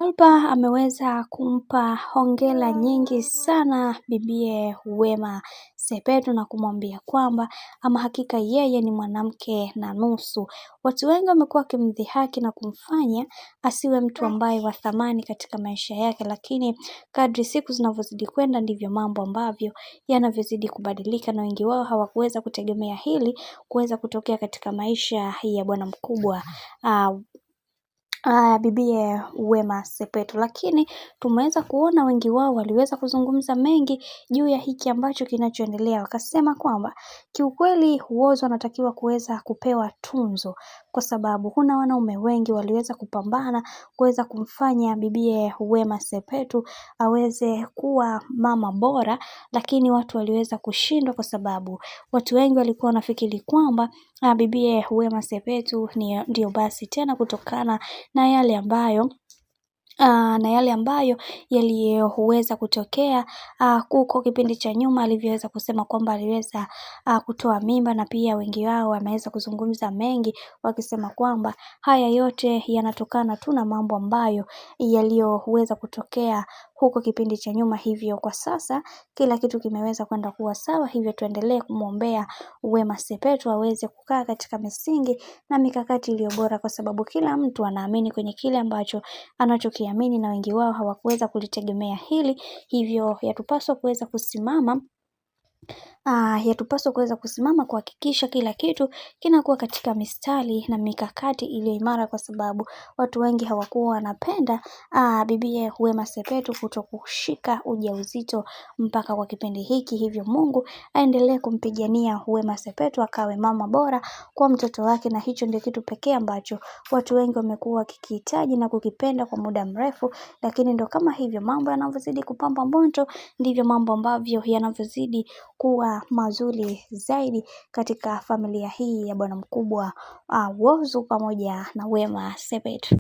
Wolper ameweza kumpa hongera nyingi sana bibie Wema Sepetu na kumwambia kwamba ama hakika yeye ni mwanamke na nusu. Watu wengi wamekuwa wakimdhihaki na kumfanya asiwe mtu ambaye wa thamani katika maisha yake, lakini kadri siku zinavyozidi kwenda ndivyo mambo ambavyo yanavyozidi kubadilika, na wengi wao hawakuweza kutegemea hili kuweza kutokea katika maisha ya bwana mkubwa bibie Wema Sepetu, lakini tumeweza kuona wengi wao waliweza kuzungumza mengi juu ya hiki ambacho kinachoendelea. Wakasema kwamba kiukweli Whozu anatakiwa kuweza kupewa tunzo, kwa sababu kuna wanaume wengi waliweza kupambana kuweza kumfanya bibie Wema Sepetu aweze kuwa mama bora, lakini watu waliweza kushindwa kwa sababu watu wengi walikuwa wanafikiri kwamba bibie Wema Sepetu ndio basi tena, kutokana na yale ambayo yaliyoweza kutokea kuko kipindi cha nyuma, alivyoweza kusema kwamba aliweza kutoa mimba, na pia wengi wao wameweza kuzungumza mengi wakisema kwamba haya yote yanatokana tu na mambo ambayo yaliyoweza kutokea huko kipindi cha nyuma. Hivyo kwa sasa kila kitu kimeweza kwenda kuwa sawa, hivyo tuendelee kumwombea Wema Sepetu aweze kukaa katika misingi na mikakati iliyo bora, kwa sababu kila mtu anaamini kwenye kile ambacho anachokiamini, na wengi wao hawakuweza kulitegemea hili. Hivyo yatupaswa kuweza kusimama kuhakikisha kila kitu kinakuwa katika mistari na mikakati iliyo imara, kwa sababu watu wengi hawakuwa wanapenda bibie Wema Sepetu kutokushika ujauzito mpaka kwa kipindi hiki. Hivyo Mungu aendelee kumpigania Wema Sepetu akawe mama bora kwa mtoto wake, na hicho ndio kitu pekee ambacho watu wengi wamekuwa wakikihitaji na kukipenda kwa muda mrefu. Lakini ndo kama hivyo mambo yanavyozidi kupamba moto, ndivyo mambo ambavyo yanavyozidi kuwa mazuri zaidi katika familia hii ya bwana mkubwa Whozu pamoja na Wema Sepetu.